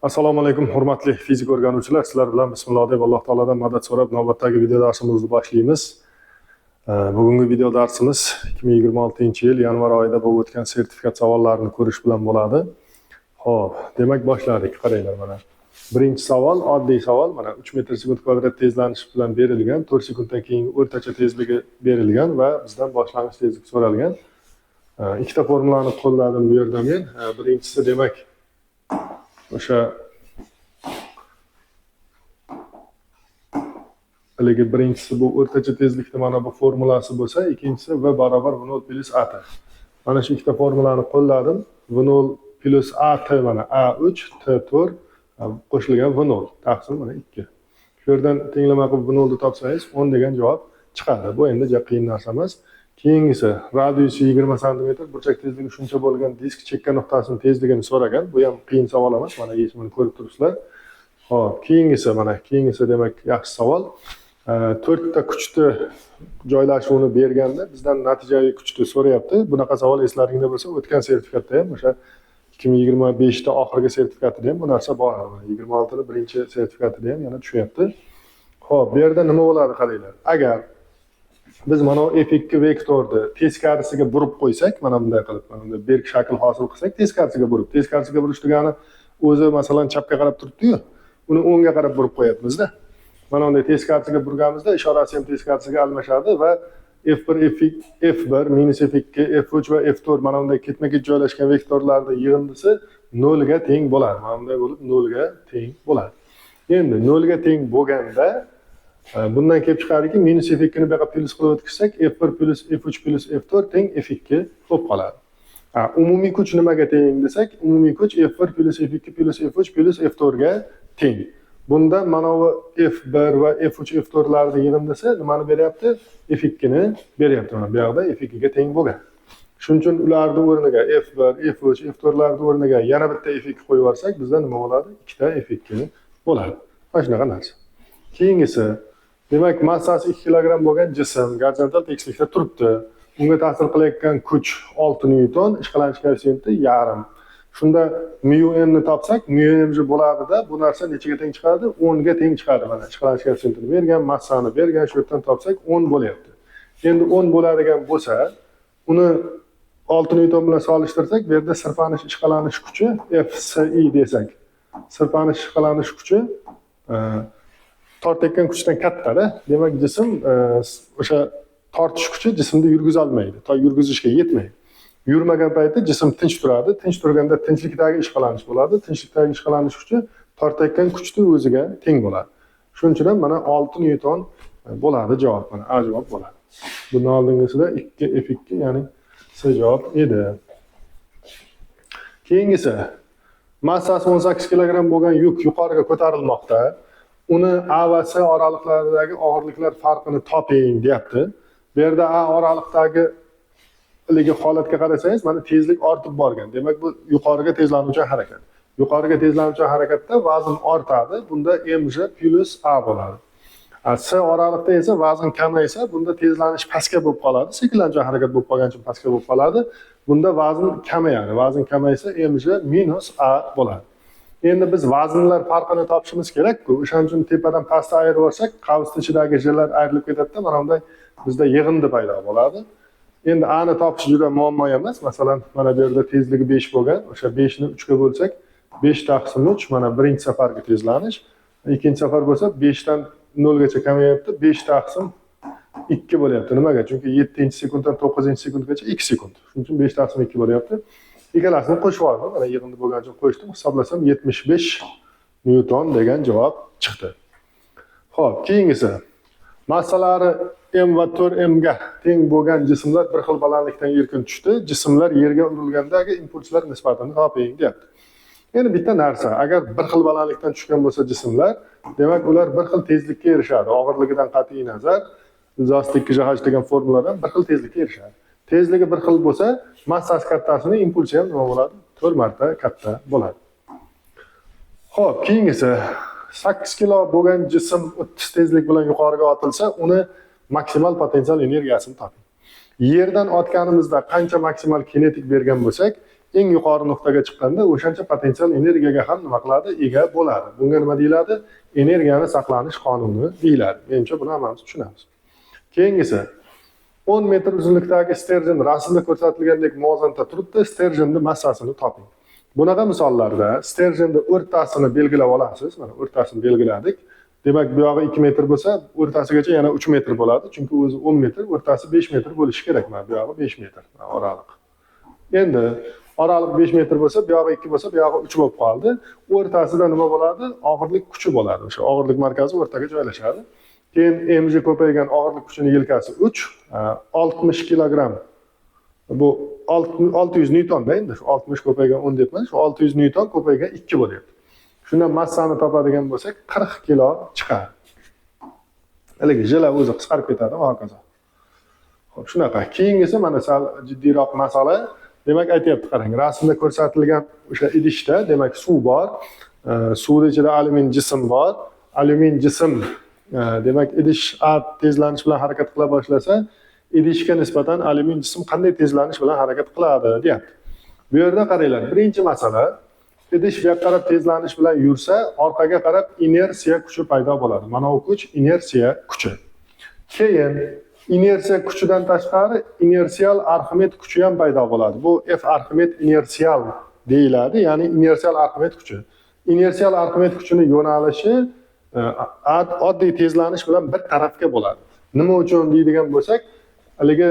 Assalomu alaykum, hurmatli fizik o'rganuvchilar. Sizlar bilan bismillah deb Alloh taoladan madad so'rab navbatdagi video darsimizni boshlaymiz. Bugungi video darsimiz 2026-yil yanvar oyida bo'lib o'tgan sertifikat savollarini ko'rish bilan bo'ladi. Xo'p, demak boshladik. Qaranglar mana. Birinchi savol oddiy savol. Mana 3 metr sekund kvadrat tezlanish bilan berilgan, 4 sekunddan keyingi o'rtacha tezligi berilgan va bizdan boshlang'ich tezlik so'ralgan. Ikkita formulani qo'lladim bu yerda men. Birinchisi demak o'sha haligi birinchisi bu o'rtacha tezlikni mana bu formulasi bo'lsa, ikkinchisi v barobar v0 plus at. Mana shu ikkita formulani qo'lladim. v0 plus at mana a3 t4 qo'shilgan v0 taqsim mana 2. Shu yerdan tenglama qilib v0 ni topsangiz 10 degan javob chiqadi. Bu endi qiyin narsa emas. Keyingisi radiusi 20 cm, burchak tezligi shuncha bo'lgan disk chekka nuqtasini tezligini so'ragan. Bu ham qiyin savol emas. Mana yechimini ko'rib turibsizlar. Xo'p, keyingisi demak yaxshi savol. 4 ta kuchni joylashuvini berganda bizdan natijaviy kuchni so'rayapti. Bunaqa savol eslaringda bo'lsa, o'tgan sertifikatda ham o'sha 2025 da oxirgi sertifikatida ham bu narsa bor. 26 da birinchi sertifikatida ham yana tushyapti. Xo'p, bu yerda nima bo'ladi qaranglar. Agar biz mana f2 vektorni teskarisiga burib qo'ysak, mana bunday qilib, mana bunday berk shakl hosil qilsak, teskarisiga burish degani o'zi masalan chapga qarab turibdi-yu, uni o'ngga qarab burib qo'yapmiz-da. Mana bunday teskarisiga burganimizda ishorasi ham teskarisiga almashadi va f1 minus f2 f3 va f4 mana bunday ketma-ket joylashgan vektorlarning yig'indisi 0 ga teng bo'ladi. Mana bunday bo'lib 0 ga teng bo'ladi. Endi 0 ga teng bo'lganda bundan kelib chiqadiki, minus f2 ni bu yoqqa plus qilib o'tkazsak, f1 plus f3 plus f4 teng f2 bo'lib qoladi. Umumiy kuch nimaga teng desak, umumiy kuch f1 plus f2 plus f3 plus f4 ga teng. Bunda mana bu f1 va f3 f4 larning yig'indisi nimani beryapti? f2 ni beryapti. Mana bu yoqda f2 ga teng bo'lgan. Shuning uchun ularning o'rniga f1, f3, f4 larning o'rniga yana bitta f2 qo'yib yuborsak, bizda nima bo'ladi? Ikkita f2 bo'ladi. Mana shunaqa narsa. Keyingisi, demak, massasi 2 kilogramm bo'lgan jism gorizontal tekislikda turibdi. Unga ta'sir qilayotgan kuch 6 newton, ishqalanish koeffitsiyenti yarim. Shunda mu n ni topsak, mu n bo'ladi-da, bu narsa nechaga teng chiqadi? 10 ga teng chiqadi. Mana ishqalanish koeffitsiyentini bergan, massani bergan, shu yerdan topsak 10 bo'lyapti. Endi 10 bo'ladigan bo'lsa, uni 6 newton bilan solishtirsak, bu yerda sirpanish ishqalanish kuchi FSI desak, sirpanish ishqalanish kuchi tortayotgan kuchdan katta-da. Demak, jism o'sha tortish kuchi jismni yurgiza olmaydi, yurgizishga yetmaydi. Yurmagan paytda jism tinch turadi. Tinch turganda tinchlikdagi ishqalanish bo'ladi. Tinchlikdagi ishqalanish kuchi tortayotgan kuchning o'ziga teng bo'ladi. Shuning uchun ham mana 6 newton bo'ladi javob. Mana A javob bo'ladi. Bundan oldingisida 2F2, ya'ni C javob edi. Keyingisi, massasi 18 kilogramm bo'lgan yuk yuqoriga ko'tarilmoqda. Uni A va C oraliqlaridagi og'irliklar farqini toping deyapti. Bu yerda A oraliqdagi holatga qarasangiz, mana tezlik ortib borgan. Demak, bu yuqoriga tezlanuvchi harakat. Yuqoriga tezlanuvchi harakatda vazn ortadi. Bunda mj plus A bo'ladi. C oraliqda esa vazn kamaysa, bunda tezlanish pastga bo'lib qoladi. Sekinlanuvchi harakat bo'lib qolgan uchun pastga bo'lib qoladi. Bunda vazn kamayadi. Vazn kamaysa mj minus A bo'ladi. Endi biz vaznlar farqini topishimiz kerak-ku. O'shaning uchun tepadan pastga ayirib olsak, qavs ichidagi jillar ayrilib ketadi-da, mana bunday bizda yig'indi paydo bo'ladi. Endi A ni topish juda muammo emas. Masalan, mana bu yerda tezligi 5 bo'lgan. O'sha 5 ni 3 ga bo'lsak, 5 taqsim 3 mana birinchi safarga tezlanish. Ikkinchi safar bo'lsa 5 dan 0 gacha kamayapti. 5 taqsim 2 bo'lyapti. Nimaga? Chunki 7-sekunddan 9-sekundgacha 2 sekund. Shuning uchun 5 taqsim 2 bo'lyapti. Ikkalasini qo'shib oldim. Mana yig'indi bo'lgan uchun qo'shdim. Hisoblasam 75 newton degan javob chiqdi. Xo'p, keyingisi. Massalari m va 4m ga teng bo'lgan jismlar bir xil balandlikdan erkin tushdi. Jismlar yerga urilgandagi impulslar nisbatini toping deyapti. Endi bitta narsa, agar bir xil balandlikdan tushgan bo'lsa jismlar, demak ular bir xil tezlikka erishadi. Og'irligidan qat'iy nazar, velocity 2gh degan formuladan bir xil tezlikka erishadi. Tezligi bir xil bo'lsa, massasi kattasini impulsi ham nima bo'ladi? 4 marta katta bo'ladi. Xo'p, keyingisi 8 kilo bo'lgan jism 30 tezlik bilan yuqoriga otilsa, uni maksimal potensial energiyasini toping. Yerdan otganimizda qancha maksimal kinetik bergan bo'lsak, eng yuqori nuqtaga chiqqanda o'shancha potensial energiyaga ham nima qiladi? Ega bo'ladi. Bunga nima deyiladi? Energiyani saqlanish qonuni deyiladi. Menimcha buni hammamiz tushunamiz. Keyingisi 10 metr uzunlikdagi sterjen rasmda ko'rsatilgandek muvozanatda turibdi. Sterjenning massasini toping. Bunaqa misollarda sterjenning o'rtasini belgilab olasiz. Mana o'rtasini belgiladik. Demak, bu yog'i 2 metr bo'lsa, o'rtasigacha yana 3 metr bo'ladi. Chunki o'zi 10 metr, o'rtasi 5 metr bo'lishi kerak. Mana bu yog'i 5 metr oraliq. Endi oraliq 5 metr bo'lsa, bu yog'i 2 bo'lsa, bu yog'i 3 bo'lib qoldi. O'rtasida nima bo'ladi? Og'irlik kuchi bo'ladi. O'sha og'irlik markazi o'rtaga joylashadi. Keyin mg ko'paygan og'irlik kuchining yelkasi 3, 60 kilogramm. Bu 600 newton-da endi shu 60 ko'paygan 10 debman. Shu 600 newton ko'paygan 2 bo'lyapti. Shundan massani topadigan bo'lsak 40 kilo chiqadi. Haligi jila o'zi qisqarib ketadi va hokazo. Xo'p, shunaqa. Keyingisi mana sal jiddiyroq masala. Demak, aytayapti, qarang, rasmda ko'rsatilgan o'sha idishda, demak, suv bor. Suvning ichida alyumin jism bor. Alyumin jism, demak, idish tezlanish bilan harakat qila boshlasa, idishga nisbatan alyumin jism qanday tezlanish bilan harakat qiladi, deyapti. Bu yerda qaranglar, birinchi masala, idish bu yoqqa qarab tezlanish bilan yursa, orqaga qarab inersiya kuchi paydo bo'ladi. Mana bu kuch inersiya kuchi. Keyin inersiya kuchidan tashqari inersial Arximed kuchi ham paydo bo'ladi. Bu F Arximed inersial deyiladi, ya'ni inersial Arximed kuchi. Inersial Arximed kuchining yo'nalishi oddiy tezlanish bilan bir tarafga bo'ladi. Nima uchun deydigan bo'lsak, haligi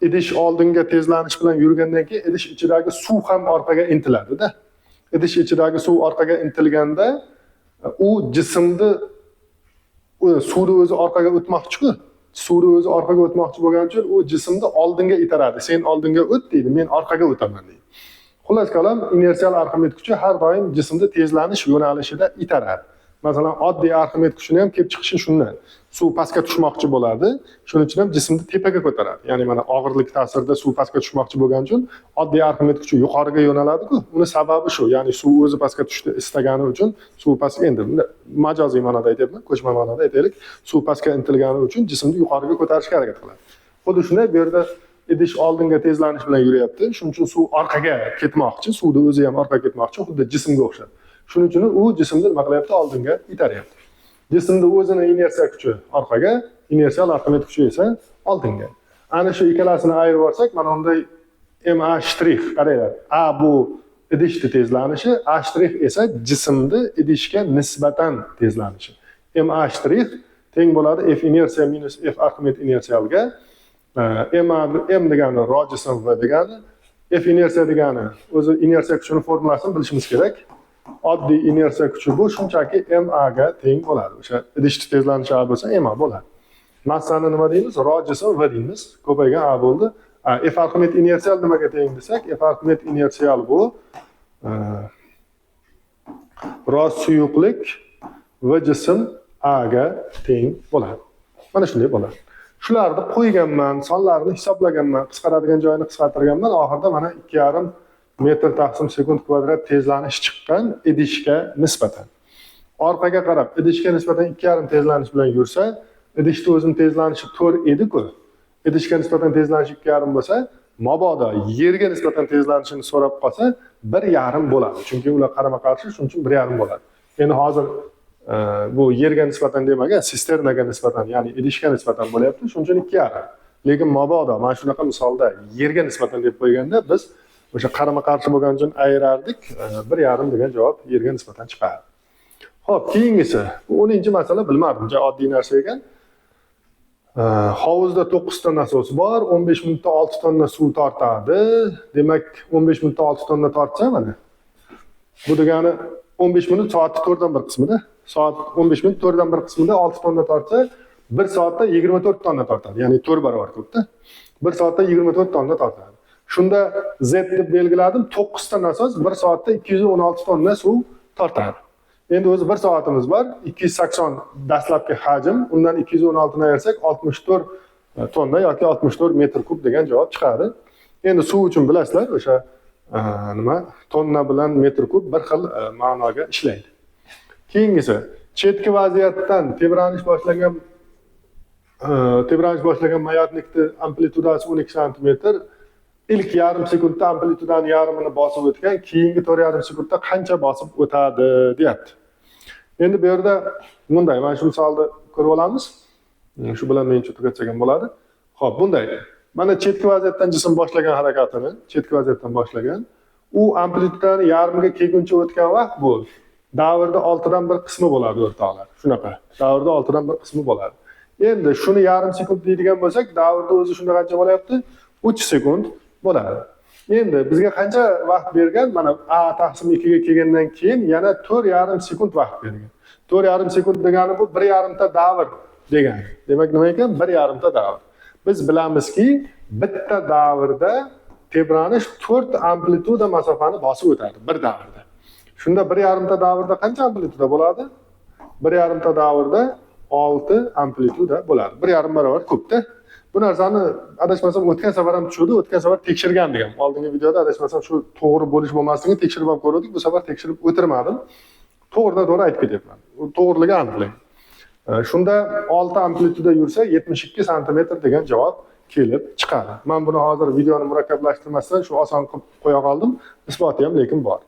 idish oldinga tezlanish bilan yurgandan keyin idish ichidagi suv ham orqaga intiladi-da. Idish ichidagi suv orqaga intilganda u jismni suvni o'zi orqaga o'tmoqchi-ku. Suvni o'zi orqaga o'tmoqchi bo'lgani uchun u jismni oldinga itaradi. Sen oldinga o't deydi, men orqaga o'taman deydi. Xullas kalom, inersial Arximed kuchi har doim jismni tezlanish yo'nalishida itaradi. Masalan, oddiy Arximed kuchini ham kelib chiqishi shundan. Suv pastga tushmoqchi bo'ladi, shuning uchun ham jismni tepaga ko'taradi. Ya'ni mana og'irlik ta'sirida suv pastga tushmoqchi bo'lgani uchun oddiy Arximed kuchi yuqoriga yo'naladi-ku. Uni sababi shu, ya'ni suv o'zi pastga tushdi istagani uchun suv pastga endi majoziy ma'noda aytyapman, ko'chma ma'noda aytaylik, suv pastga intilgani uchun jismni yuqoriga ko'tarishga harakat qiladi. Xuddi shunday bu yerda idish oldinga tezlanish bilan yuryapti, shuning uchun suv orqaga ketmoqchi, suvni o'zi ham orqaga ketmoqchi, xuddi jismga o'xshab. Shuning uchun u jismni nima qilyapti? Oldinga itaryapti. Jismning o'zini inersiya kuchi orqaga, inersial Arximed kuchi esa oldinga. Ana shu ikkalasini ayirib olsak, mana bunday MA' qaranglar. A bu idishning tezlanishi, A' esa jismning idishga nisbatan tezlanishi. MA' teng bo'ladi F inersiya minus F Arximed inersialga. M degani rho jism v degani, F inersiya degani o'zi inersiya kuchining formulasini bilishimiz kerak. Oddiy inersiya kuchi bu shunchaki MA ga teng bo'ladi. O'sha idishning tezlanishi A bo'lsa MA bo'ladi. Massani nima deymiz? Rho jism v deymiz. Ko'paygan A bo'ldi. F Arximed inersial nimaga teng desak, F Arximed inersial bu rho suyuqlik v jism A ga teng bo'ladi. Mana shunday bo'ladi. Shularni qo'yganman, sonlarini hisoblaganman, qisqaradigan joyini qisqartirganman. Oxirida mana 2,5 metr taqsim sekund kvadrat tezlanish chiqqan idishga nisbatan. Orqaga qarab idishga nisbatan 2,5 tezlanish bilan yursa, idishning o'zining tezlanishi 4 edi-ku. Idishga nisbatan tezlanish 2,5 bo'lsa, mabodo yerga nisbatan tezlanishini so'rab qolsa, 1,5 bo'ladi. Chunki ular qarama-qarshi, shuning uchun 1,5 bo'ladi. Endi hozir bu yerga nisbatan demagan, sisternaga nisbatan, ya'ni idishga nisbatan bo'lyapti, shuning uchun 2,5. Lekin mabodo mana shunaqa misolda yerga nisbatan deb qo'yganda biz o'sha qarama-qarshi bo'lgani uchun ayirardik, 1,5 degan javob yerga nisbatan chiqadi. Xo'p, keyingisi, bu 10-masala bilmadim, juda oddiy narsa ekan. Hovuzda 9 ta nasos bor, 15 minutda 6 tonna suv tortadi. Demak, 15 minutda 6 tonna tortsa mana. Bu degani 15 minut soatning 4dan 1 qismida, soat 15 minut 4dan 1 qismida 6 tonna tortsa, 1 soatda 24 tonna tortadi. Ya'ni 4 barobar ko'pda. 1 soatda 24 tonna tortadi. Shunda Z deb belgiladim, 9 ta nasos 1 soatda 216 tonna suv tortadi. Endi o'zi 1 soatimiz bor, 280 dastlabki hajm, undan 216 ni ayirsak 64 tonna yoki 64 metr kub degan javob chiqadi. Endi suv uchun bilasizlar, o'sha nima, tonna bilan metr kub bir xil ma'noga ishlaydi. Keyingisi, chetki vaziyatdan tebranish boshlagan mayatnikning amplitudasi 12 cm, ilk yarim sekundda amplitudani yarmini bosib o'tgan, keyingi 4,5 sekundda qancha bosib o'tadi deyapti. Endi bu yerda bunday, mana shu misolni ko'rib olamiz. Shu bilan men tugatgan bo'ladi. Xo'p, bunday. Mana chetki vaziyatdan jism boshlagan harakatini, chetki vaziyatdan boshlagan, u amplitudani yarmiga kelguncha o'tgan vaqt bu davrda 6dan 1 qismi bo'ladi o'rtoqlar. Shunaqa. Davrda 6dan 1 qismi bo'ladi. Endi shuni yarim sekund deydigan bo'lsak, davrda o'zi shunda qancha bo'lyapti? 3 sekund bo'ladi. Endi bizga qancha vaqt bergan? Mana a taqsim 2 ga kelgandan keyin yana 4,5 sekund vaqt bergan. 4,5 sekund degani bu 1,5 ta davr degani. Demak nima ekan? 1,5 ta davr. Biz bilamizki, bitta davrda tebranish 4 amplituda masofani bosib o'tadi bir davrda. Shunda 1,5 ta davrda qancha amplituda bo'ladi? 1,5 ta davrda 6 amplituda bo'ladi. 1,5 barobar ko'pda. Bu narsani adashmasam o'tgan safar ham tushirdi, o'tgan safar tekshirgandik ham. Oldingi videoda adashmasam shu to'g'ri bo'lish bo'lmasligini tekshirib ham ko'rdik. Bu safar tekshirib o'tirmadim. To'g'ridan-to'g'ri aytib ketyapman. U to'g'riligi aniqlaydi. Shunda 6 amplituda yursa 72 santimetr degan javob kelib chiqadi. Men buni hozir videoni murakkablashtirmasdan shu oson qilib qo'ya qoldim. Isboti ham lekin bor.